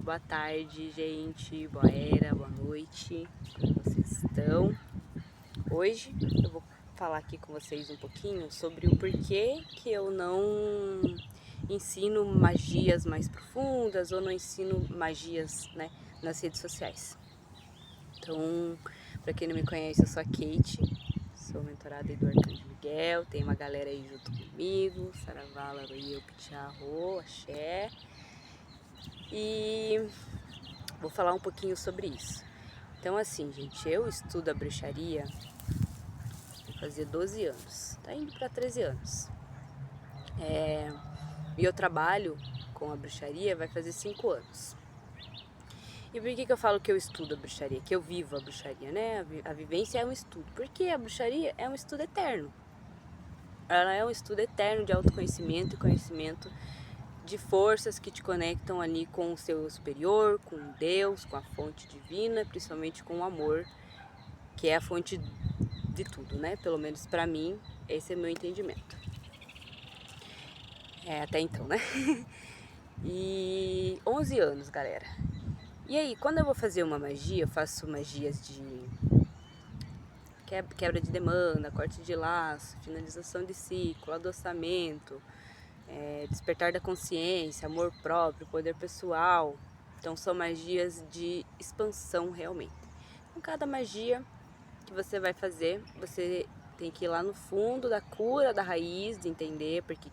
boa tarde, gente, boa era, boa noite, como vocês estão? Hoje eu vou falar aqui com vocês um pouquinho sobre o porquê que eu não ensino magias mais profundas ou não ensino magias, né, nas redes sociais. Então, para quem não me conhece, eu sou a Kate, sou mentorada do Arcanjo Miguel, tem uma galera aí junto comigo, Saravala, Roieu, Pichá, Axé. E vou falar um pouquinho sobre isso. Então assim, gente, eu estudo a bruxaria vai fazer 12 anos, tá indo para 13 anos. E eu trabalho com a bruxaria vai fazer 5 anos. E por que eu falo que eu estudo a bruxaria? Que eu vivo a bruxaria, né? A vivência é um estudo. Porque a bruxaria é um estudo eterno. Ela é um estudo eterno de autoconhecimento e conhecimento de forças que te conectam ali com o seu superior, com Deus, com a fonte divina, principalmente com o amor, que é a fonte de tudo, né? Pelo menos pra mim, esse é meu entendimento. Até então, né? E 11 anos, galera. E aí, quando eu vou fazer uma magia, eu faço magias de quebra de demanda, corte de laço, finalização de ciclo, adoçamento, despertar da consciência, amor próprio, poder pessoal. Então são magias de expansão realmente. Com cada magia que você vai fazer, você tem que ir lá no fundo da cura, da raiz, de entender por que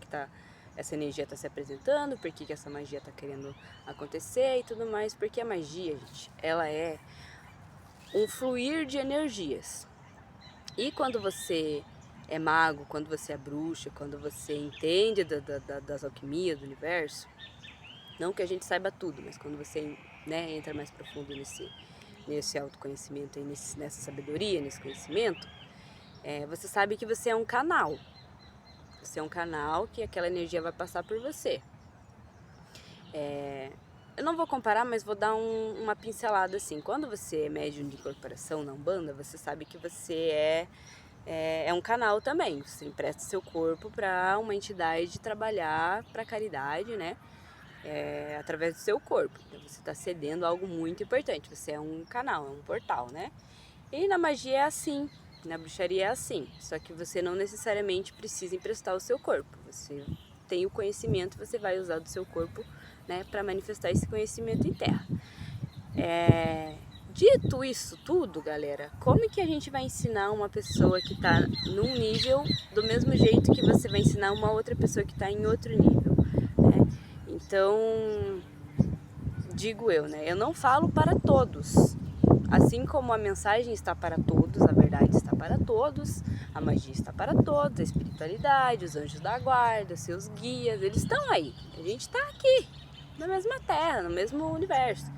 essa energia está se apresentando, por que essa magia está querendo acontecer e tudo mais. Porque a magia, gente, ela é um fluir de energias. E quando você é mago, quando você é bruxa, quando você entende das alquimias do universo, não que a gente saiba tudo, mas quando você, né, entra mais profundo nesse autoconhecimento, e nessa sabedoria, nesse conhecimento, você sabe que você é um canal. Você é um canal que aquela energia vai passar por você. Eu não vou comparar, mas vou dar uma pincelada assim. Quando você é médium de incorporação na Umbanda, você sabe que você é um canal também. Você empresta seu corpo para uma entidade trabalhar para caridade, né? Através do seu corpo. Então você está cedendo algo muito importante. Você é um canal, é um portal, né? E na magia é assim, na bruxaria é assim. Só que você não necessariamente precisa emprestar o seu corpo. Você tem o conhecimento, você vai usar do seu corpo, né, para manifestar esse conhecimento em terra. Dito isso tudo, galera, como que a gente vai ensinar uma pessoa que está num nível do mesmo jeito que você vai ensinar uma outra pessoa que está em outro nível, né? Então, digo eu, né? Eu não falo para todos. Assim como a mensagem está para todos, a verdade está para todos, a magia está para todos, a espiritualidade, os anjos da guarda, seus guias, eles estão aí. A gente está aqui, na mesma terra, no mesmo universo,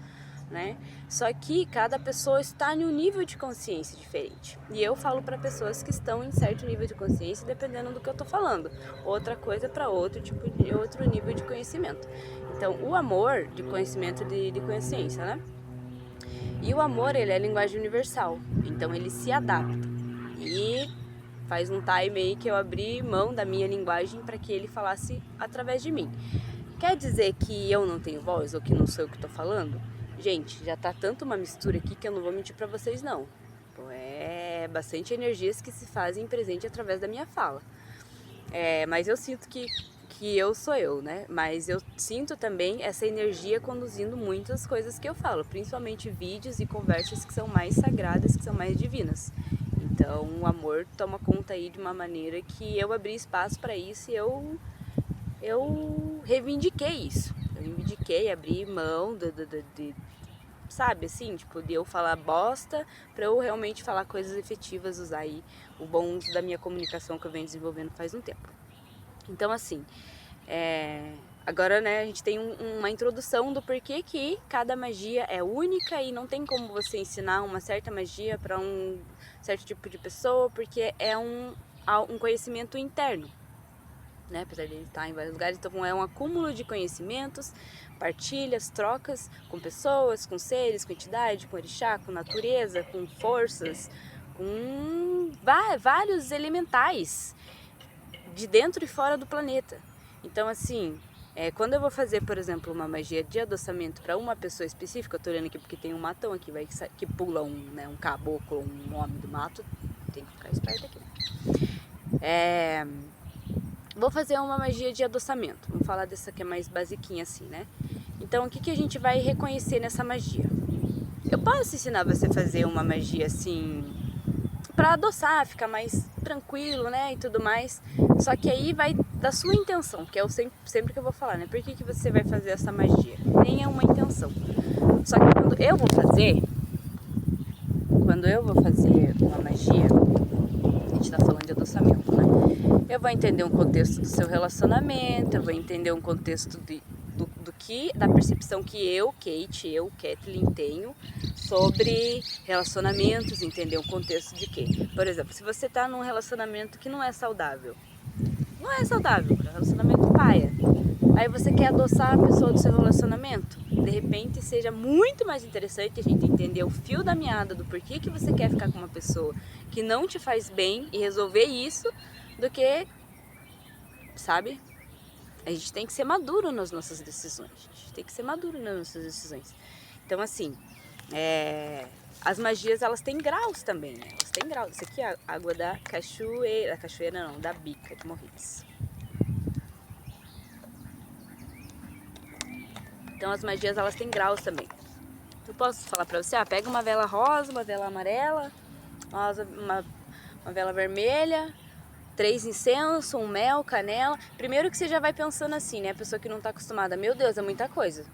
né? Só que cada pessoa está em um nível de consciência diferente. E eu falo para pessoas que estão em certo nível de consciência, dependendo do que eu estou falando. Outra coisa para outro tipo de outro nível de conhecimento. Então, o amor de conhecimento de consciência, né? E o amor, ele é linguagem universal, então ele se adapta. E faz um time aí que eu abri mão da minha linguagem para que ele falasse através de mim. Quer dizer que eu não tenho voz ou que não sou eu que estou falando? Gente, já tá tanto uma mistura aqui que eu não vou mentir para vocês não. É bastante energias que se fazem presente através da minha fala. Mas eu sinto que eu sou eu, né? Mas eu sinto também essa energia conduzindo muitas coisas que eu falo, principalmente vídeos e conversas que são mais sagradas, que são mais divinas. Então, o amor toma conta aí de uma maneira que eu abri espaço para isso e eu reivindiquei isso. Eu reivindiquei, abri mão sabe, assim, tipo, de eu falar bosta para eu realmente falar coisas efetivas, usar aí o bom uso da minha comunicação que eu venho desenvolvendo faz um tempo. Então, assim, agora, né, a gente tem uma introdução do porquê que cada magia é única e não tem como você ensinar uma certa magia para um certo tipo de pessoa, porque é um conhecimento interno, né, apesar de ele estar em vários lugares. Então é um acúmulo de conhecimentos, partilhas, trocas com pessoas, com seres, com entidade, com orixá, com natureza, com forças, com vários elementais de dentro e fora do planeta. Então, assim, Quando eu vou fazer, por exemplo, uma magia de adoçamento para uma pessoa específica, eu tô olhando aqui porque tem um matão aqui, que pula um caboclo, um homem do mato, tem que ficar esperto aqui. Vou fazer uma magia de adoçamento, vamos falar dessa que é mais basiquinha assim, né? Então, o que a gente vai reconhecer nessa magia? Eu posso ensinar você a fazer uma magia assim, para adoçar, ficar mais tranquilo, né, e tudo mais. Só que aí vai da sua intenção, que é o sempre que eu vou falar, né? Por que você vai fazer essa magia? Nem é uma intenção. Só que quando eu vou fazer uma magia, a gente tá falando de adoçamento, né? Eu vou entender um contexto do seu relacionamento, eu vou entender um contexto da percepção que eu, Kathleen, tenho sobre relacionamentos, entender um contexto de quê? Por exemplo, se você tá num relacionamento que não é saudável, é um relacionamento paia, aí você quer adoçar a pessoa do seu relacionamento, de repente seja muito mais interessante a gente entender o fio da meada do porquê que você quer ficar com uma pessoa que não te faz bem e resolver isso, do que, sabe? A gente tem que ser maduro nas nossas decisões. Então, assim, as magias, elas têm graus também, né? Elas têm graus. Isso aqui é a água da cachoeira não, da Bica de Morris. Então, as magias, elas têm graus também. Eu posso falar pra você, pega uma vela rosa, uma vela amarela, uma vela vermelha, 3 incensos, um mel, canela. Primeiro que você já vai pensando assim, né? A pessoa que não tá acostumada, meu Deus, é muita coisa.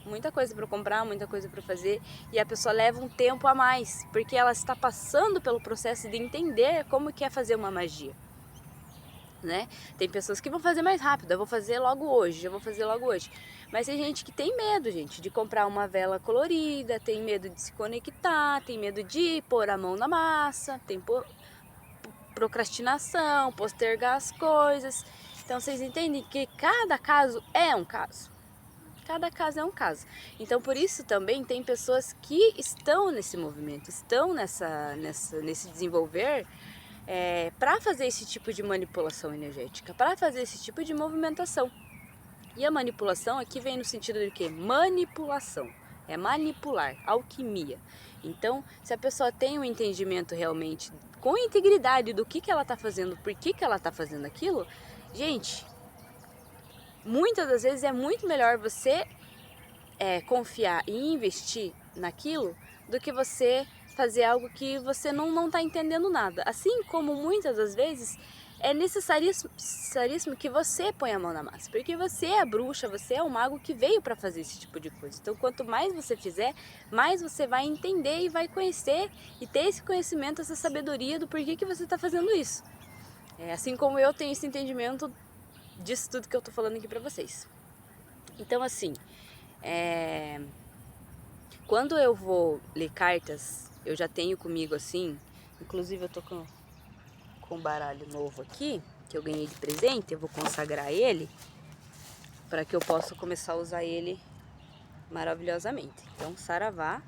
Muita coisa para comprar, muita coisa para fazer. E a pessoa leva um tempo a mais, porque ela está passando pelo processo de entender como que é fazer uma magia, né? Tem pessoas que vão fazer mais rápido, eu vou fazer logo hoje. Mas tem gente que tem medo, gente, de comprar uma vela colorida, tem medo de se conectar, tem medo de pôr a mão na massa, tem procrastinação, postergar as coisas. Então vocês entendem que cada caso é um caso. Então por isso também tem pessoas que estão nesse movimento, estão nesse desenvolver para fazer esse tipo de manipulação energética, para fazer esse tipo de movimentação. E a manipulação aqui vem no sentido de quê? Manipulação. É manipular, alquimia. Então, se a pessoa tem um entendimento realmente com integridade do que ela está fazendo, por que ela está fazendo aquilo, gente, muitas das vezes é muito melhor você confiar e investir naquilo do que você fazer algo que você não está entendendo nada. Assim como muitas das vezes é necessaríssimo que você ponha a mão na massa, porque você é a bruxa, você é o mago que veio para fazer esse tipo de coisa. Então, quanto mais você fizer, mais você vai entender e vai conhecer e ter esse conhecimento, essa sabedoria do porquê que você está fazendo isso. Assim como eu tenho esse entendimento disso tudo que eu tô falando aqui pra vocês. Então, assim, quando eu vou ler cartas, eu já tenho comigo assim, inclusive eu tô com um baralho novo aqui, que eu ganhei de presente, eu vou consagrar ele, para que eu possa começar a usar ele maravilhosamente. Então, saravá,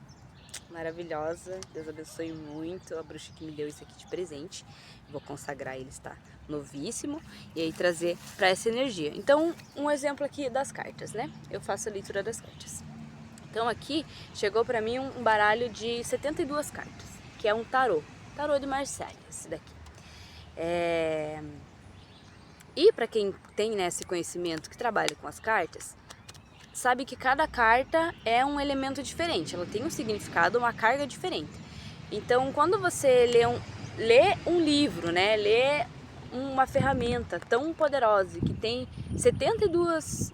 maravilhosa, Deus abençoe muito a bruxa que me deu isso aqui de presente. Vou consagrar ele, está novíssimo, e aí trazer para essa energia. Então, um exemplo aqui das cartas, né? Eu faço a leitura das cartas. Então, aqui chegou para mim um baralho de 72 cartas, que é um tarô de Marselha, esse daqui. E para quem tem, né, esse conhecimento, que trabalha com as cartas, sabe que cada carta é um elemento diferente, ela tem um significado, uma carga diferente. Então, quando você lê um livro, né, lê uma ferramenta tão poderosa que tem 72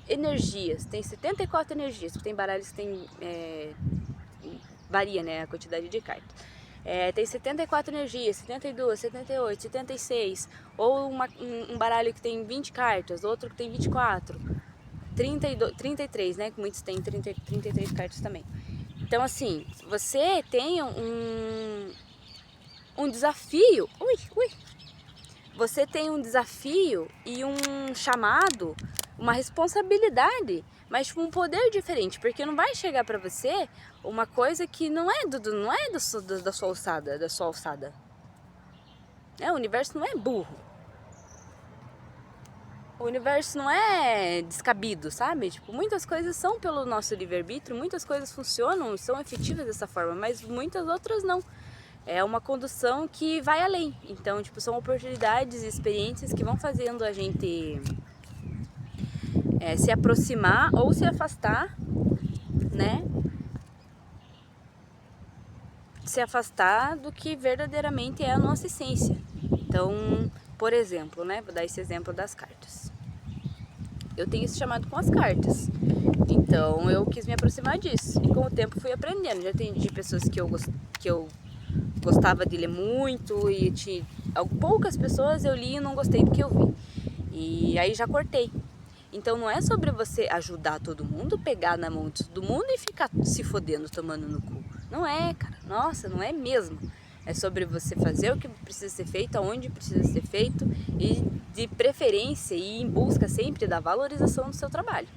energias, tem 74 energias, porque tem baralhos que tem, varia, né, a quantidade de cartas. Tem 74 energias, 72, 78, 76, ou um baralho que tem 20 cartas, outro que tem 24, 33, né, que muitos têm 33 cartas também. Então, assim, você tem um desafio, você tem um desafio e um chamado, uma responsabilidade, mas com um poder diferente, porque não vai chegar para você uma coisa que não é da sua alçada. O universo não é burro. O universo não é descabido, sabe? Tipo, muitas coisas são pelo nosso livre-arbítrio, muitas coisas funcionam, são efetivas dessa forma, mas muitas outras não. É uma condução que vai além. Então, tipo, são oportunidades e experiências que vão fazendo a gente se aproximar ou se afastar, né? Se afastar do que verdadeiramente é a nossa essência. Então, por exemplo, né? Vou dar esse exemplo das cartas. Eu tenho esse chamado com as cartas. Então eu quis me aproximar disso. E com o tempo fui aprendendo. Já atendi pessoas que eu gostava de ler muito e poucas pessoas eu li e não gostei do que eu vi. E aí já cortei. Então não é sobre você ajudar todo mundo, pegar na mão de todo mundo e ficar se fodendo, tomando no cu. Não é, cara. Nossa, não é mesmo. É sobre você fazer o que precisa ser feito, aonde precisa ser feito e de preferência ir em busca sempre da valorização do seu trabalho,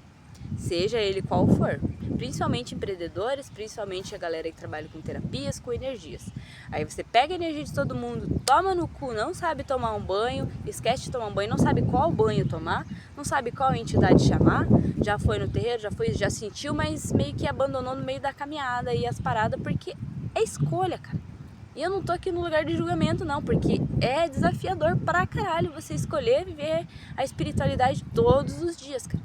seja ele qual for. Principalmente empreendedores, principalmente a galera que trabalha com terapias, com energias. Aí você pega a energia de todo mundo, toma no cu, não sabe tomar um banho, esquece de tomar um banho, não sabe qual banho tomar, não sabe qual entidade chamar, já foi no terreiro, já sentiu, mas meio que abandonou no meio da caminhada e as paradas, porque é escolha, cara. E eu não tô aqui no lugar de julgamento não, porque é desafiador pra caralho você escolher viver a espiritualidade todos os dias, cara.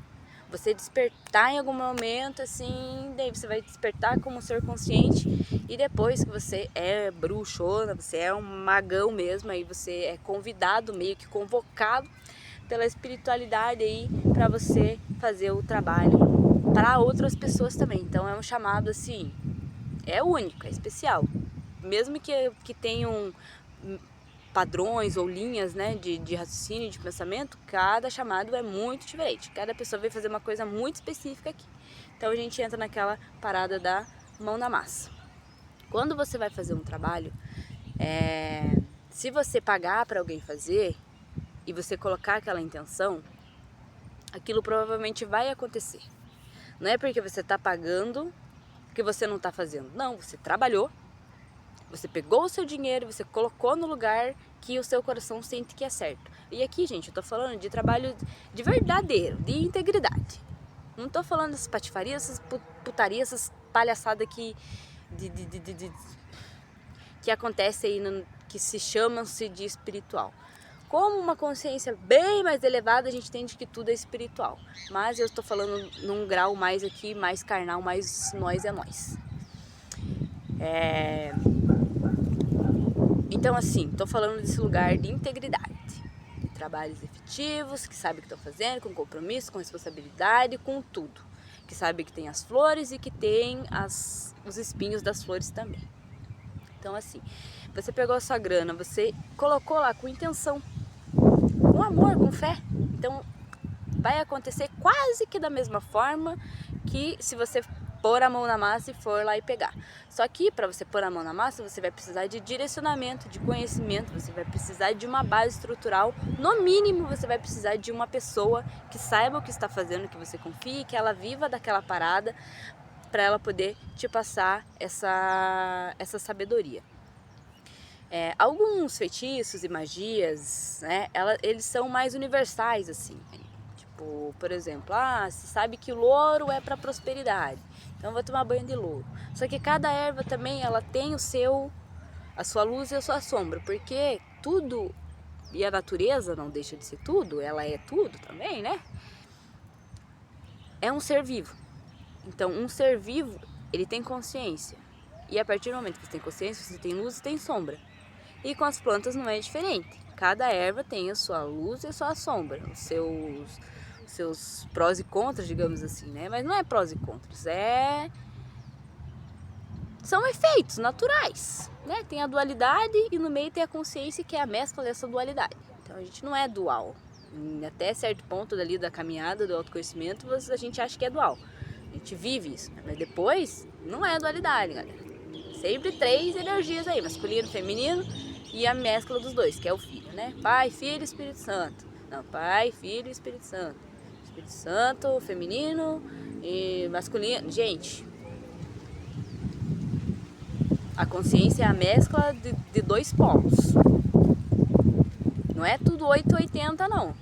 Você despertar em algum momento, assim, daí você vai despertar como ser consciente e depois que você é bruxona, você é um magão mesmo, aí você é convidado, meio que convocado pela espiritualidade aí pra você fazer o trabalho para outras pessoas também. Então é um chamado assim, é único, é especial. Mesmo que tenham padrões ou linhas, né, de raciocínio, de pensamento, cada chamado é muito diferente. Cada pessoa vai fazer uma coisa muito específica aqui. Então a gente entra naquela parada da mão na massa. Quando você vai fazer um trabalho, se você pagar para alguém fazer e você colocar aquela intenção, aquilo provavelmente vai acontecer. Não é porque você está pagando que você não está fazendo. Não, você trabalhou. Você pegou o seu dinheiro, você colocou no lugar que o seu coração sente que é certo. E aqui, gente, eu tô falando de trabalho de verdadeiro, de integridade. Não tô falando dessas patifarias, essas putarias, essas palhaçadas que acontece aí, que se chamam-se de espiritual. Como uma consciência bem mais elevada, a gente entende que tudo é espiritual. Mas eu estou falando num grau mais aqui, mais carnal, mais nós é nós. Então, assim, estou falando desse lugar de integridade, de trabalhos efetivos, que sabe o que estão fazendo, com compromisso, com responsabilidade, com tudo. Que sabe que tem as flores e que tem os espinhos das flores também. Então, assim, você pegou a sua grana, você colocou lá com intenção, com amor, com fé. Então, vai acontecer quase que da mesma forma que se você pôr a mão na massa e for lá e pegar. Só que para você pôr a mão na massa, você vai precisar de direcionamento, de conhecimento, você vai precisar de uma base estrutural. No mínimo, você vai precisar de uma pessoa que saiba o que está fazendo, que você confie, que ela viva daquela parada, para ela poder te passar essa sabedoria. Alguns feitiços e magias, né, eles são mais universais, assim. Tipo, por exemplo, você sabe que o louro é para prosperidade, então eu vou tomar banho de louro. Só que cada erva também, ela tem a sua luz e a sua sombra, porque tudo, e a natureza não deixa de ser tudo, ela é tudo também, né? É um ser vivo. Então, um ser vivo, ele tem consciência. E a partir do momento que você tem consciência, você tem luz e tem sombra. E com as plantas não é diferente. Cada erva tem a sua luz e a sua sombra, os seus prós e contras, digamos assim, né? Mas não é prós e contras, são efeitos naturais, né? Tem a dualidade e no meio tem a consciência, que é a mescla dessa dualidade. Então a gente não é dual. Até certo ponto dali da caminhada do autoconhecimento, a gente acha que é dual. A gente vive isso, né? Mas depois não é dualidade, galera. Sempre 3 energias aí, masculino, feminino e a mescla dos dois, que é o filho, né? Pai, Filho e Espírito Santo. Não, Pai, Filho e Espírito Santo. Espírito Santo, feminino e masculino. Gente, a consciência é a mescla de 2 polos. Não é tudo 880, não.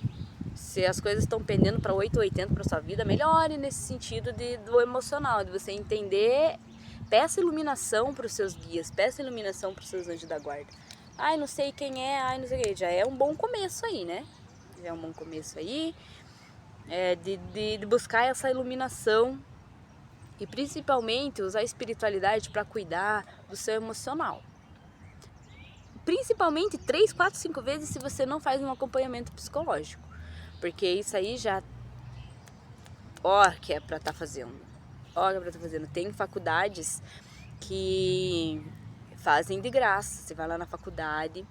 Se as coisas estão pendendo para 8 ou 80 para sua vida, melhore nesse sentido do emocional, de você entender. Peça iluminação para os seus guias, peça iluminação para os seus anjos da guarda. Ai, não sei quem é, ai, não sei o que. Já é um bom começo aí, né? Já é um bom começo aí, de buscar essa iluminação e principalmente usar a espiritualidade para cuidar do seu emocional. Principalmente 3, 4, 5 vezes se você não faz um acompanhamento psicológico. Porque isso aí já... Ó, que é pra estar fazendo. Tem faculdades que fazem de graça. Você vai lá na faculdade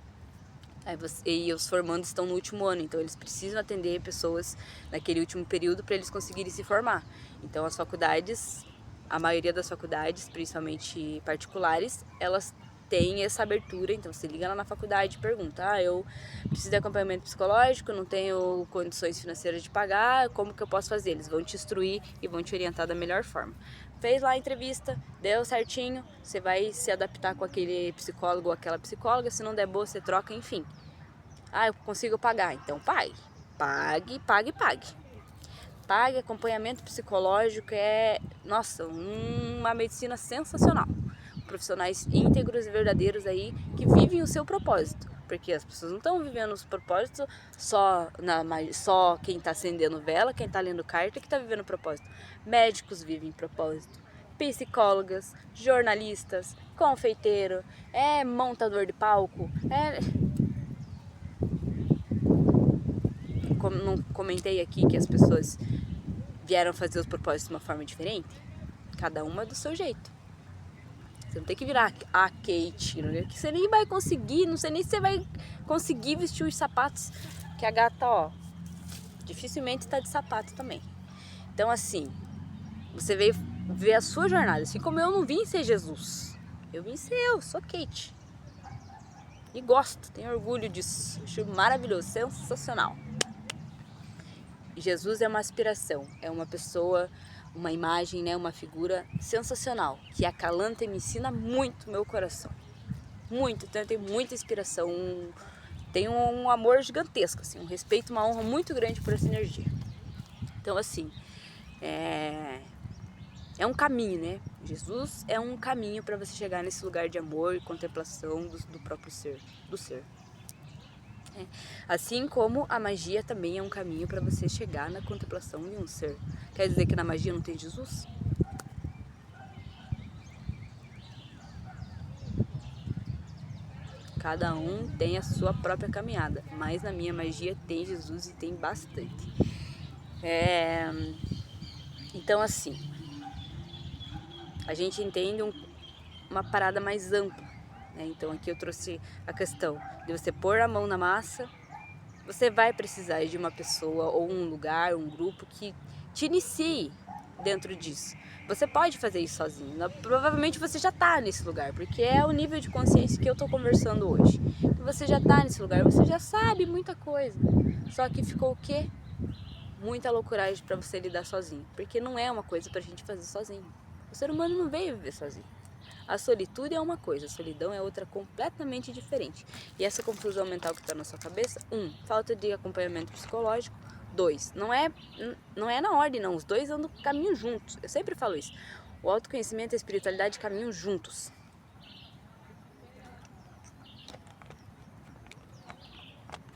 e os formandos estão no último ano, então eles precisam atender pessoas naquele último período para eles conseguirem se formar. Então as faculdades, a maioria das faculdades, principalmente particulares, elas têm essa abertura. Então você liga lá na faculdade e pergunta: eu preciso de acompanhamento psicológico, não tenho condições financeiras de pagar, como que eu posso fazer? Eles vão te instruir e vão te orientar da melhor forma. Fez lá a entrevista, deu certinho, você vai se adaptar com aquele psicólogo ou aquela psicóloga. Se não der boa, você troca, enfim. Eu consigo pagar, então pague. Pague. Acompanhamento psicológico é, nossa, uma medicina sensacional. Profissionais íntegros e verdadeiros aí que vivem o seu propósito. Porque as pessoas não estão vivendo os propósitos só quem está acendendo vela, quem está lendo carta que está vivendo o propósito. Médicos vivem propósito, psicólogas, jornalistas, confeiteiro, montador de palco, não comentei aqui que as pessoas vieram fazer os propósitos de uma forma diferente? Cada uma do seu jeito. Você não tem que virar a Kate, né? Que você nem vai conseguir, não sei nem se você vai conseguir vestir os sapatos que a gata, dificilmente está de sapato também. Então assim, você veio ver a sua jornada, assim como eu não vim ser Jesus. Eu vim ser sou Kate. E gosto, tenho orgulho disso, acho maravilhoso, sensacional. Jesus é uma aspiração, é uma pessoa, uma imagem, né, uma figura sensacional, que acalanta e me ensina muito meu coração. Muito, então eu tenho muita inspiração, tenho um amor gigantesco, assim, um respeito, uma honra muito grande por essa energia. Então assim, é um caminho, né? Jesus é um caminho para você chegar nesse lugar de amor e contemplação do próprio ser, do ser. Assim como a magia também é um caminho para você chegar na contemplação de um ser. Quer dizer que na magia não tem Jesus? Cada um tem a sua própria caminhada, mas na minha magia tem Jesus e tem bastante. Então assim, a gente entende uma parada mais ampla. Então aqui eu trouxe a questão de você pôr a mão na massa. Você vai precisar de uma pessoa ou um lugar, um grupo que te inicie dentro disso. Você pode fazer isso sozinho. Provavelmente você já está nesse lugar, porque é o nível de consciência que eu estou conversando hoje. Você já está nesse lugar, você já sabe muita coisa. Só que ficou o quê? Muita loucuragem para você lidar sozinho. Porque não é uma coisa para a gente fazer sozinho. O ser humano não veio viver sozinho. A solitude é uma coisa, a solidão é outra completamente diferente. E essa confusão mental que está na sua cabeça, falta de acompanhamento psicológico. 2, não é na ordem não, os dois caminham juntos. Eu sempre falo isso. O autoconhecimento e a espiritualidade caminham juntos.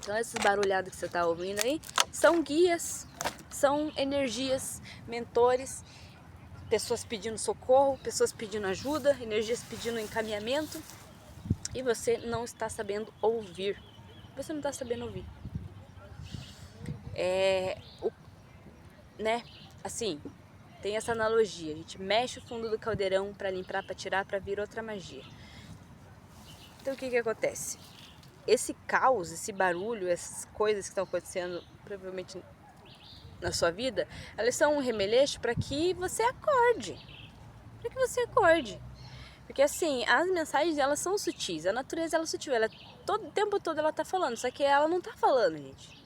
Então esses barulhados que você está ouvindo aí são guias, são energias, mentores, pessoas pedindo socorro, pessoas pedindo ajuda, energias pedindo encaminhamento, e você não está sabendo ouvir. Você não está sabendo ouvir. Assim, tem essa analogia, a gente mexe o fundo do caldeirão para limpar, para tirar, para vir outra magia. Então o que acontece? Esse caos, esse barulho, essas coisas que estão acontecendo provavelmente na sua vida, elas são um remeleixo para que você acorde. Porque assim, as mensagens elas são sutis, a natureza ela é sutil, o tempo todo ela tá falando, só que ela não tá falando, gente.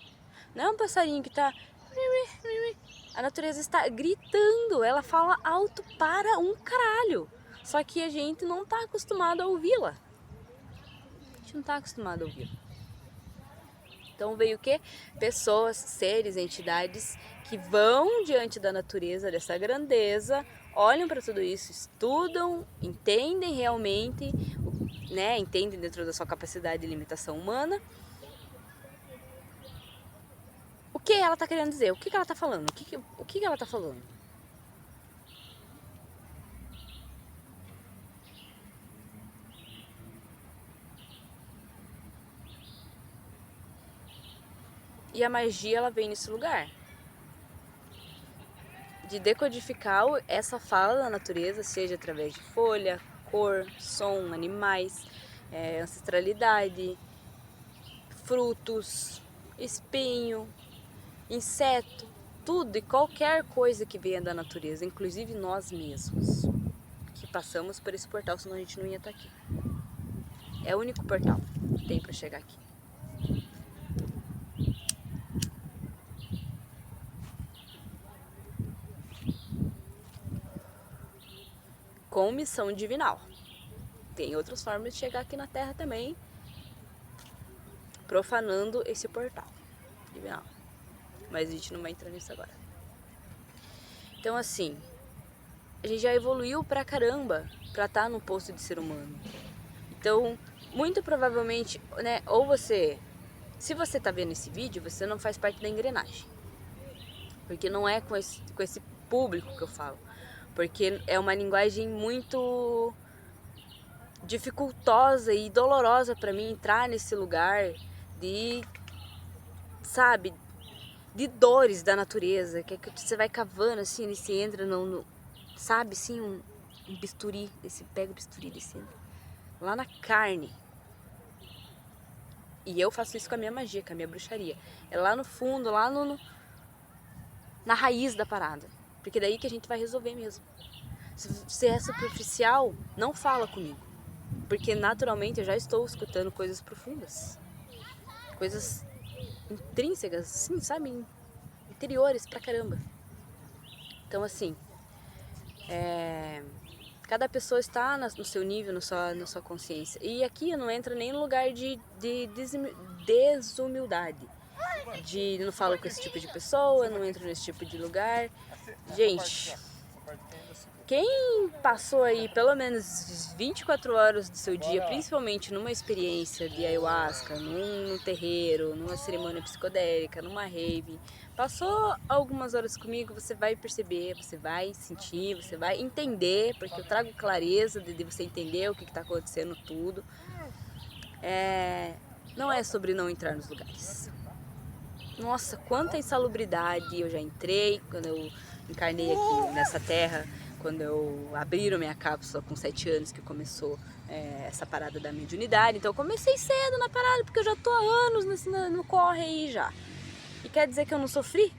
Não é um passarinho que tá... A natureza está gritando, ela fala alto para um caralho. Só que a gente não tá acostumado a ouvi-la. A gente não tá acostumado a ouvi-la. Então veio o quê? Pessoas, seres, entidades que vão diante da natureza, dessa grandeza, olham para tudo isso, estudam, entendem realmente, né? Entendem dentro da sua capacidade e limitação humana. O que ela está querendo dizer? O que ela está falando? O que ela está falando? E a magia, ela vem nesse lugar de decodificar essa fala da natureza, seja através de folha, cor, som, animais, ancestralidade, frutos, espinho, inseto, tudo e qualquer coisa que venha da natureza, inclusive nós mesmos, que passamos por esse portal, senão a gente não ia estar aqui. É o único portal que tem para chegar aqui. Com missão divinal. Tem outras formas de chegar aqui na Terra também, profanando esse portal divinal. Mas a gente não vai entrar nisso agora. Então, assim, a gente já evoluiu pra caramba pra estar no posto de ser humano. Então, muito provavelmente, né, ou você, se você tá vendo esse vídeo, você não faz parte da engrenagem. Porque não é com esse público que eu falo. Porque é uma linguagem muito dificultosa e dolorosa pra mim entrar nesse lugar de, sabe, de dores da natureza, que você vai cavando assim, e você entra sabe, assim, um bisturi, você pega o bisturi descendo lá na carne. E eu faço isso com a minha magia, com a minha bruxaria. É lá no fundo, lá na raiz da parada. Porque daí que a gente vai resolver mesmo. Se é superficial, não fala comigo. Porque naturalmente eu já estou escutando coisas profundas. Coisas intrínsecas, assim, sabe? Interiores pra caramba. Então, assim, cada pessoa está no seu nível, na sua consciência. E aqui eu não entro nem no lugar de desumildade. Não falo com esse tipo de pessoa, não entro nesse tipo de lugar. Gente, quem passou aí pelo menos 24 horas do seu dia, principalmente numa experiência de ayahuasca, num terreiro, numa cerimônia psicodélica, numa rave, passou algumas horas comigo, você vai perceber, você vai sentir, você vai entender, porque eu trago clareza de você entender o que está acontecendo tudo. Não é sobre não entrar nos lugares. Nossa, quanta insalubridade eu já entrei quando eu encarnei aqui nessa terra, quando eu abriram minha cápsula com 7 anos que começou essa parada da mediunidade. Então eu comecei cedo na parada, porque eu já tô há anos no corre aí já. E quer dizer que eu não sofri?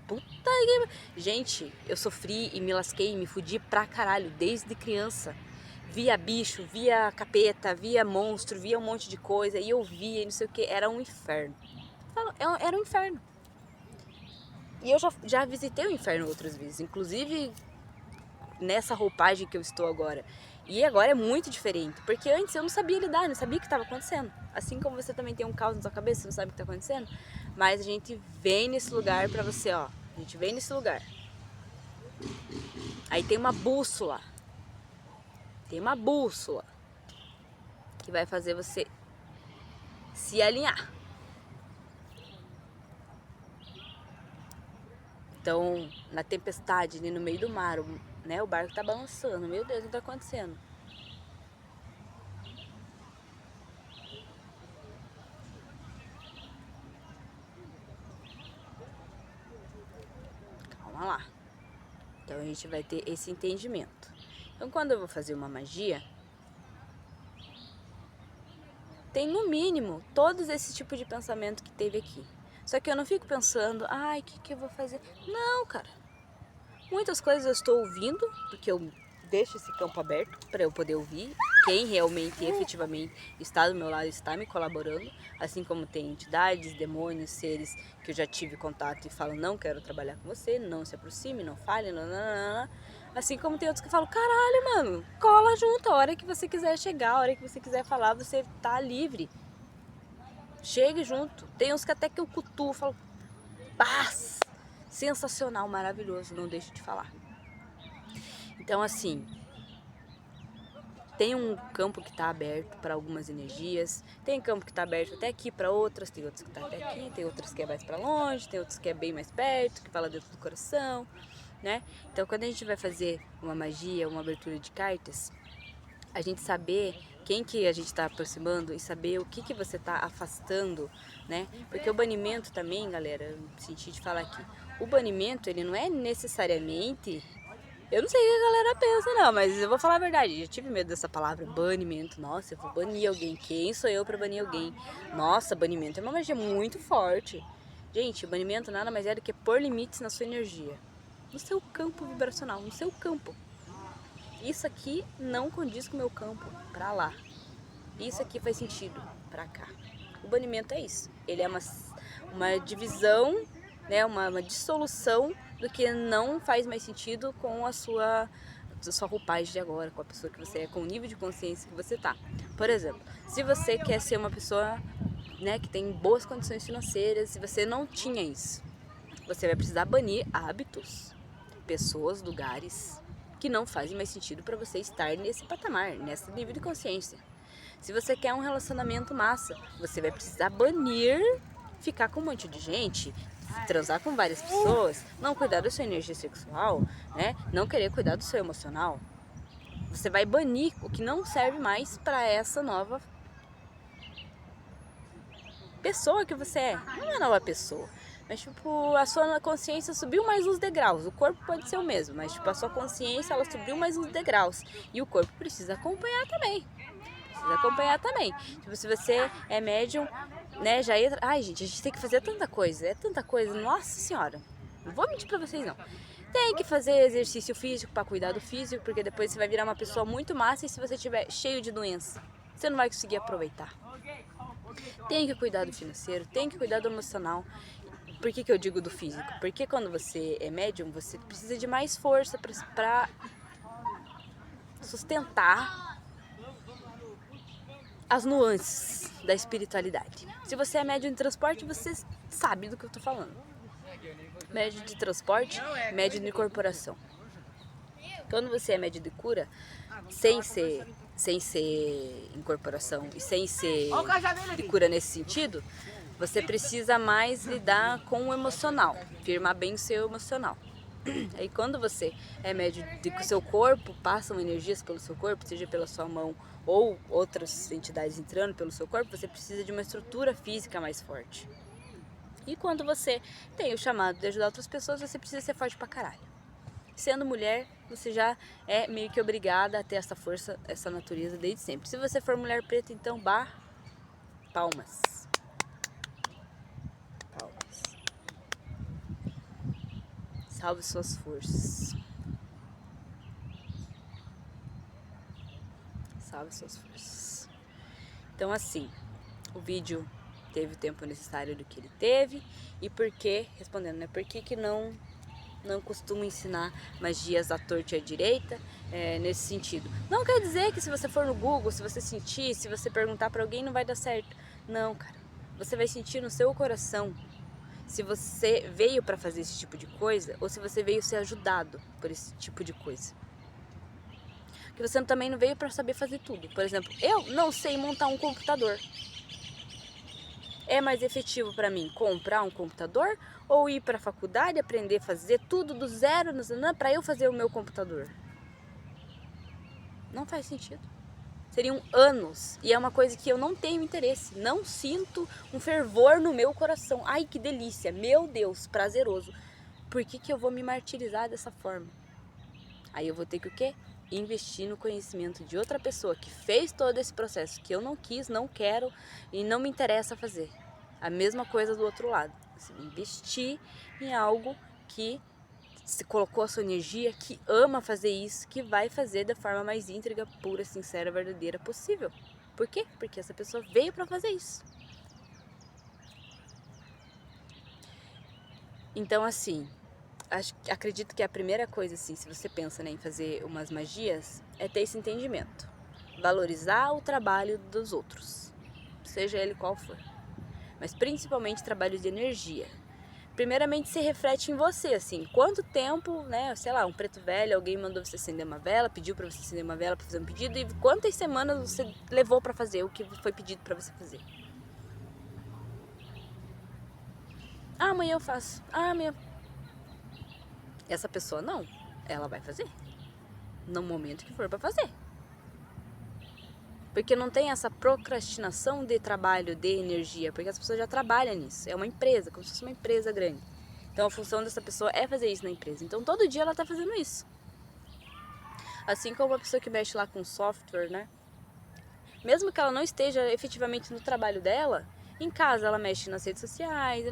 Puta que... Gente, eu sofri e me lasquei, me fudi pra caralho desde criança. Via bicho, via capeta, via monstro, via um monte de coisa, e eu via e não sei o que, era um inferno. Era um inferno. E eu já visitei o inferno outras vezes, inclusive nessa roupagem que eu estou agora. E agora é muito diferente, porque antes eu não sabia lidar, não sabia o que estava acontecendo. Assim como você também tem um caos na sua cabeça, você não sabe o que está acontecendo. Mas a gente vem nesse lugar pra você, ó. A gente vem nesse lugar. Aí tem uma bússola. Tem uma bússola que vai fazer você se alinhar. Então, na tempestade, ali no meio do mar, né, o barco tá balançando. Meu Deus, o que tá acontecendo? Calma lá. Então, a gente vai ter esse entendimento. Então, quando eu vou fazer uma magia, tem no mínimo todos esse tipo de pensamento que teve aqui. Só que eu não fico pensando, ai, o que eu vou fazer? Não, cara. Muitas coisas eu estou ouvindo, porque eu deixo esse campo aberto para eu poder ouvir quem realmente, efetivamente está do meu lado, está me colaborando. Assim como tem entidades, demônios, seres que eu já tive contato e falam, não quero trabalhar com você, não se aproxime, não fale, não. Assim como tem outros que falam, caralho, mano, cola junto, a hora que você quiser chegar, a hora que você quiser falar, você tá livre. chegue junto. Tem uns que até que eu cutuo, falo, paz, sensacional, maravilhoso, não deixo de falar. Então assim, tem um campo que está aberto para algumas energias, tem campo que está aberto até aqui para outras, tem outros que está até aqui, tem outras que é mais para longe, tem outros que é bem mais perto, que fala dentro do coração, né? Então quando a gente vai fazer uma magia, uma abertura de cartas, a gente saber quem que a gente está aproximando e saber o que você está afastando, né? Porque o banimento também, galera, eu senti de falar aqui, o banimento ele não é necessariamente... Eu não sei o que a galera pensa não, mas eu vou falar a verdade, eu tive medo dessa palavra, banimento. Nossa, eu vou banir alguém, quem sou eu pra banir alguém? Nossa, banimento é uma magia muito forte. Gente, banimento nada mais é do que pôr limites na sua energia, no seu campo vibracional, no seu campo. Isso aqui não condiz com o meu campo, pra lá. Isso aqui faz sentido, pra cá. O banimento é isso, ele é uma divisão, né, uma dissolução do que não faz mais sentido com a sua roupagem de agora, com a pessoa que você é, com o nível de consciência que você tá. Por exemplo, se você quer ser uma pessoa, né, que tem boas condições financeiras, se você não tinha isso, você vai precisar banir hábitos, pessoas, lugares que não fazem mais sentido para você estar nesse patamar, nesse nível de consciência. Se você quer um relacionamento massa, você vai precisar banir ficar com um monte de gente, transar com várias pessoas, não cuidar da sua energia sexual, né? Não querer cuidar do seu emocional. Você vai banir o que não serve mais para essa nova pessoa que você é. Não é uma nova pessoa, mas tipo, a sua consciência subiu mais uns degraus. O corpo pode ser o mesmo, mas tipo, a sua consciência ela subiu mais uns degraus e o corpo precisa acompanhar também. Tipo, se você é médium, né, já entra... Ai, gente, a gente tem que fazer tanta coisa, é tanta coisa, nossa senhora. Não vou mentir pra vocês, não. Tem que fazer exercício físico pra cuidar do físico, porque depois você vai virar uma pessoa muito massa e se você estiver cheio de doença, você não vai conseguir aproveitar. Tem que cuidar do financeiro, tem que cuidar do emocional. Por que eu digo do físico? Porque quando você é médium, você precisa de mais força pra sustentar as nuances da espiritualidade. Se você é médium de transporte, você sabe do que eu tô falando. Médium de transporte, médium de incorporação. Quando você é médium de cura, sem ser incorporação e sem ser de cura nesse sentido, você precisa mais lidar com o emocional, firmar bem o seu emocional. Aí quando você é médium de que o seu corpo, passam energias pelo seu corpo, seja pela sua mão ou outras entidades entrando pelo seu corpo, você precisa de uma estrutura física mais forte. E quando você tem o chamado de ajudar outras pessoas, você precisa ser forte pra caralho. Sendo mulher, você já é meio que obrigada a ter essa força, essa natureza desde sempre. Se você for mulher preta, então, palmas. Palmas. Salve suas forças. Salve suas forças. Então assim, o vídeo teve o tempo necessário do que ele teve. E por que, respondendo, né? Por que não costumo ensinar magias à torta e à direita, nesse sentido? Não quer dizer que se você for no Google, se você sentir, se você perguntar pra alguém, não vai dar certo. Não, cara. Você vai sentir no seu coração se você veio pra fazer esse tipo de coisa ou se você veio ser ajudado por esse tipo de coisa. Porque você também não veio pra saber fazer tudo. Por exemplo, eu não sei montar um computador. É mais efetivo para mim comprar um computador ou ir para a faculdade, aprender a fazer tudo do zero para eu fazer o meu computador? Não faz sentido. Seriam anos e é uma coisa que eu não tenho interesse. Não sinto um fervor no meu coração. Ai, que delícia, meu Deus, prazeroso. Por que eu vou me martirizar dessa forma? Aí eu vou ter que o quê? Investir no conhecimento de outra pessoa que fez todo esse processo que eu não quis, não quero e não me interessa fazer. A mesma coisa do outro lado. Você investir em algo que se colocou a sua energia, que ama fazer isso, que vai fazer da forma mais íntegra, pura, sincera, verdadeira possível. Por quê? Porque essa pessoa veio para fazer isso. Então assim, acredito que a primeira coisa, assim, se você pensa, né, em fazer umas magias, é ter esse entendimento. Valorizar o trabalho dos outros, seja ele qual for. mas principalmente trabalho de energia. Primeiramente se reflete em você, assim, quanto tempo, né, sei lá, um preto velho, alguém mandou você acender uma vela, pediu para você acender uma vela para fazer um pedido, e quantas semanas você levou para fazer o que foi pedido para você fazer. Ah, amanhã eu faço. Ah, amanhã. Essa pessoa não, ela vai fazer no momento que for para fazer. Porque não tem essa procrastinação de trabalho, de energia, porque as pessoas já trabalham nisso. É uma empresa, como se fosse uma empresa grande. Então a função dessa pessoa é fazer isso na empresa. Então todo dia ela tá fazendo isso. Assim como a pessoa que mexe lá com software, né? Mesmo que ela não esteja efetivamente no trabalho dela, em casa ela mexe nas redes sociais,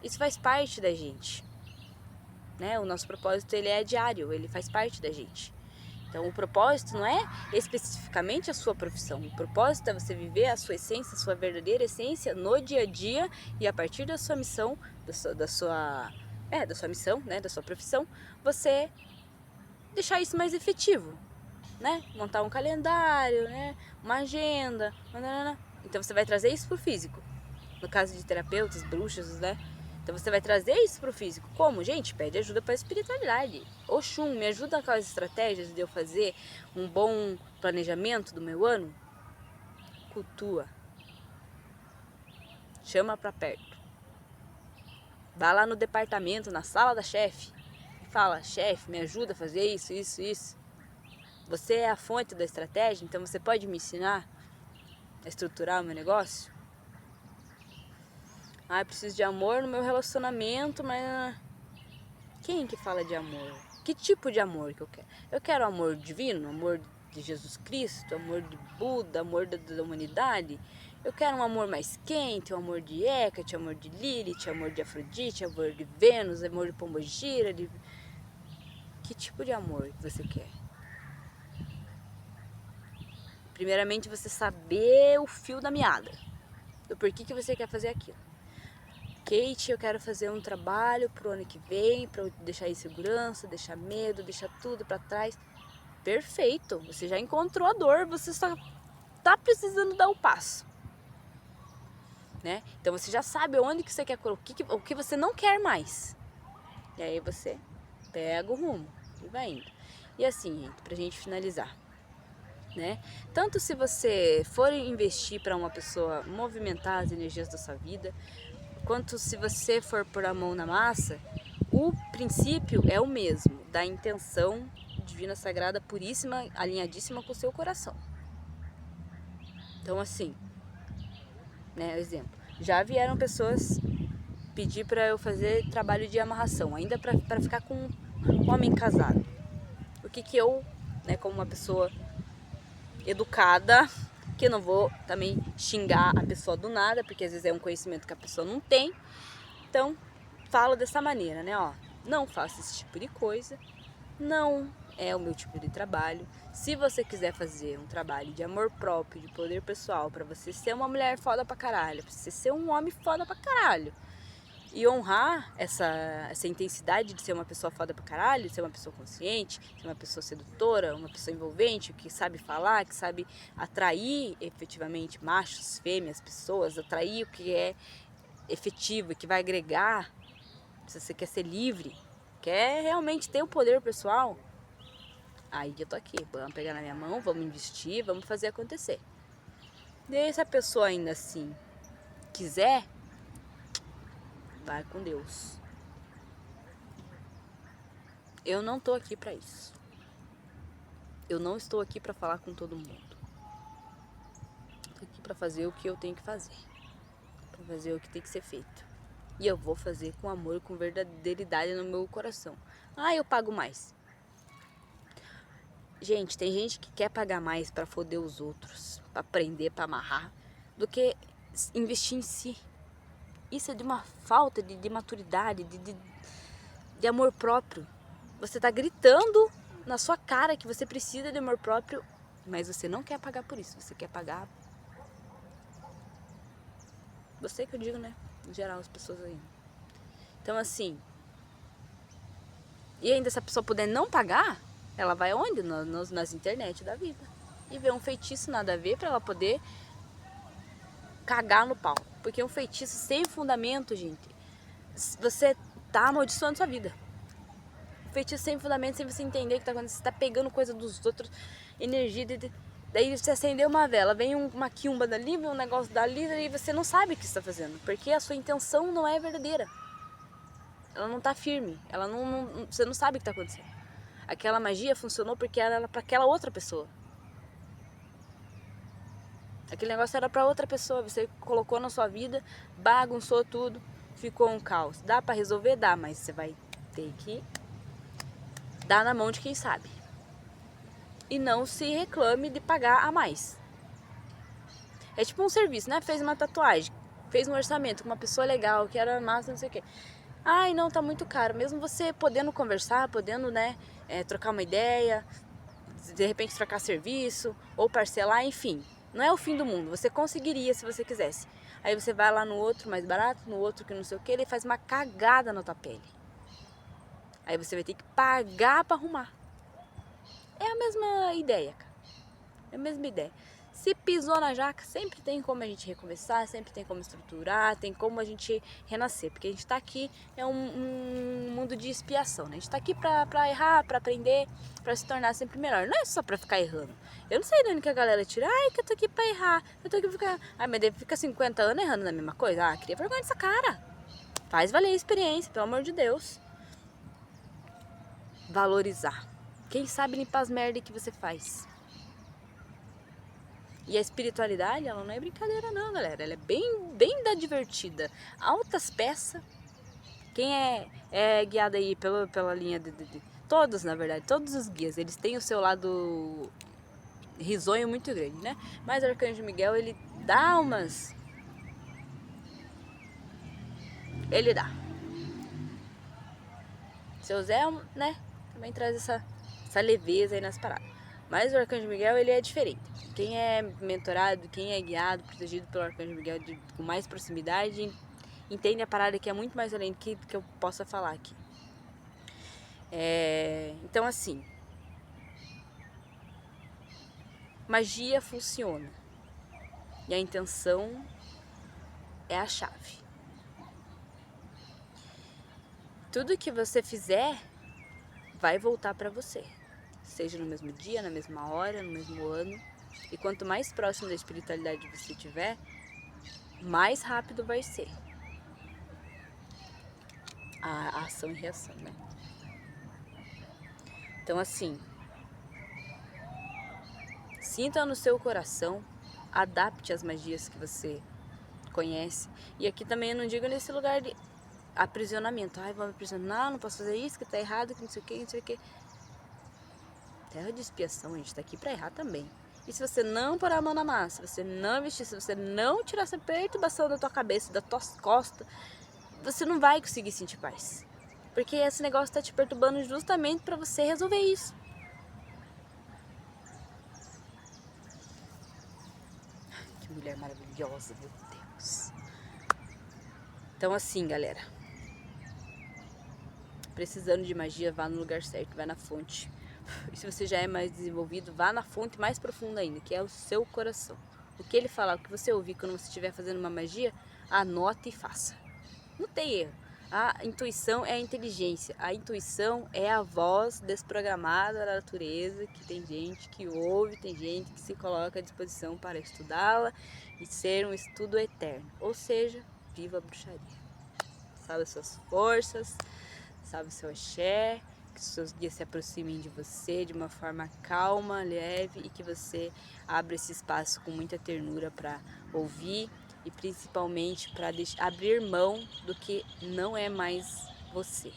isso faz parte da gente. Né? O nosso propósito ele é diário, ele faz parte da gente. Então o propósito não é especificamente a sua profissão. O propósito é você viver a sua essência, a sua verdadeira essência no dia a dia e a partir da sua missão, da sua missão, né, da sua profissão, você deixar isso mais efetivo, né? Montar um calendário, né, uma agenda, então você vai trazer isso pro físico. No caso de terapeutas, bruxas, né? Então você vai trazer isso pro físico. Como? Gente, pede ajuda para a espiritualidade. Oxum, me ajuda com as estratégias de eu fazer um bom planejamento do meu ano? Cultua. Chama para perto. Vai lá no departamento, na sala da chefe. E fala, chefe, me ajuda a fazer isso, isso, isso. Você é a fonte da estratégia, então você pode me ensinar a estruturar o meu negócio? Ah, eu preciso de amor no meu relacionamento, mas quem que fala de amor? Que tipo de amor que eu quero? Eu quero amor divino, amor de Jesus Cristo, amor de Buda, amor da humanidade. Eu quero um amor mais quente, um amor de Hecate, amor de Lilith, amor de Afrodite, amor de Vênus, amor de Pombogira. Que tipo de amor que você quer? Primeiramente você saber o fio da meada, do porquê que você quer fazer aquilo. Kate, eu quero fazer um trabalho pro ano que vem, para deixar insegurança, deixar medo, deixar tudo para trás. Perfeito, você já encontrou a dor, você só tá precisando dar o passo, né? Então você já sabe onde que você quer, o que você não quer mais. E aí você pega o rumo e vai indo. E assim, gente, pra gente finalizar, né? Tanto se você for investir para uma pessoa movimentar as energias da sua vida, quanto se você for pôr a mão na massa, o princípio é o mesmo, da intenção divina, sagrada, puríssima, alinhadíssima com o seu coração. Então assim, né, exemplo, já vieram pessoas pedir para eu fazer trabalho de amarração, ainda para ficar com um homem casado. O que eu, né, como uma pessoa educada, que eu não vou também xingar a pessoa do nada, porque às vezes é um conhecimento que a pessoa não tem. Então, falo dessa maneira, né, ó, não faça esse tipo de coisa, não é o meu tipo de trabalho. Se você quiser fazer um trabalho de amor próprio, de poder pessoal, pra você ser uma mulher foda pra caralho, pra você ser um homem foda pra caralho, e honrar essa intensidade de ser uma pessoa foda pra caralho, ser uma pessoa consciente, ser uma pessoa sedutora, uma pessoa envolvente, que sabe falar, que sabe atrair efetivamente machos, fêmeas, pessoas, atrair o que é efetivo, que vai agregar. Se você quer ser livre, quer realmente ter o poder pessoal, aí eu tô aqui, vamos pegar na minha mão, vamos investir, vamos fazer acontecer. E aí, se a pessoa ainda assim quiser, vai com Deus. Eu não tô aqui pra isso. Eu não estou aqui pra falar com todo mundo. Tô aqui pra fazer o que eu tenho que fazer. Pra fazer o que tem que ser feito. E eu vou fazer com amor, com verdadeiridade no meu coração. Ah, eu pago mais. Gente, tem gente que quer pagar mais pra foder os outros, pra prender, pra amarrar, do que investir em si. Isso é de uma falta de maturidade, de amor próprio. Você tá gritando na sua cara que você precisa de amor próprio, mas você não quer pagar por isso. Você quer pagar... Você que eu digo, né? Em geral, as pessoas aí. Então, assim... E ainda se a pessoa puder não pagar, ela vai onde? Nas internet da vida. E vê um feitiço nada a ver pra ela poder cagar no pau. Porque um feitiço sem fundamento, gente, você tá amaldiçoando sua vida. Um feitiço sem fundamento, sem você entender o que tá acontecendo, você tá pegando coisa dos outros, energia, daí você acendeu uma vela, vem uma quiumba dali, vem um negócio dali, e você não sabe o que você tá fazendo, porque a sua intenção não é verdadeira. Ela não tá firme, ela você não sabe o que tá acontecendo. Aquela magia funcionou porque era para aquela outra pessoa. Aquele negócio era para outra pessoa, você colocou na sua vida, bagunçou tudo, ficou um caos. Dá para resolver? Dá, mas você vai ter que dar na mão de quem sabe. E não se reclame de pagar a mais. É tipo um serviço, né? Fez uma tatuagem, fez um orçamento com uma pessoa legal, que era massa, não sei o quê. Ai, não, tá muito caro. Mesmo você podendo conversar, podendo, né, trocar uma ideia, de repente trocar serviço, ou parcelar, enfim. Não é o fim do mundo, você conseguiria se você quisesse. Aí você vai lá no outro mais barato, no outro que não sei o que, ele faz uma cagada na tua pele. Aí você vai ter que pagar pra arrumar. É a mesma ideia, cara. É a mesma ideia. Se pisou na jaca, sempre tem como a gente recomeçar, sempre tem como estruturar, tem como a gente renascer. Porque a gente tá aqui, é um mundo de expiação, né? A gente tá aqui pra errar, pra aprender, pra se tornar sempre melhor. Não é só pra ficar errando. Eu não sei de onde que a galera tira, ai, que eu tô aqui pra errar, eu tô aqui pra ficar... Ai, mas deve ficar 50 anos errando na mesma coisa. Ah, cria vergonha dessa cara. Faz valer a experiência, pelo amor de Deus. Valorizar. Quem sabe limpar as merdas que você faz. E a espiritualidade, ela não é brincadeira não, galera. Ela é bem da divertida. Altas peças. Quem é guiado aí pela linha de... Todos, na verdade, todos os guias, eles têm o seu lado risonho muito grande, né? Mas o Arcanjo Miguel, ele dá umas... Ele dá. Seu Zé, né? Também traz essa leveza aí nas paradas. Mas o Arcanjo Miguel, ele é diferente. Quem é mentorado, quem é guiado, protegido pelo Arcanjo Miguel com mais proximidade, entende a parada que é muito mais além do que eu possa falar aqui. Então, assim, magia funciona. E a intenção é a chave. Tudo que você fizer vai voltar para você. Seja no mesmo dia, na mesma hora, no mesmo ano. E quanto mais próximo da espiritualidade você estiver, mais rápido vai ser a ação e reação, né? Então, assim, sinta no seu coração, adapte as magias que você conhece. E aqui também eu não digo nesse lugar de aprisionamento. Ai, vou me aprisionar, não posso fazer isso, que tá errado, que não sei o que, não sei o que. Terra de expiação, a gente tá aqui pra errar também. E se você não pôr a mão na massa, se você não vestir, se você não tirar essa perturbação da tua cabeça, das tuas costas, você não vai conseguir sentir paz. Porque esse negócio tá te perturbando justamente pra você resolver isso. Que mulher maravilhosa, meu Deus. Então assim, galera. Precisando de magia, vá no lugar certo, vá na fonte. E se você já é mais desenvolvido, vá na fonte mais profunda ainda, que é o seu coração. O que ele falar, o que você ouvir quando você estiver fazendo uma magia, anote e faça. Não tem erro. A intuição é a inteligência. A intuição é a voz desprogramada da natureza, que tem gente que ouve, tem gente que se coloca à disposição para estudá-la e ser um estudo eterno. Ou seja, viva a bruxaria. Sabe as suas forças, sabe o seu axé, que os seus guias se aproximem de você de uma forma calma, leve e que você abra esse espaço com muita ternura para ouvir e principalmente para abrir mão do que não é mais você.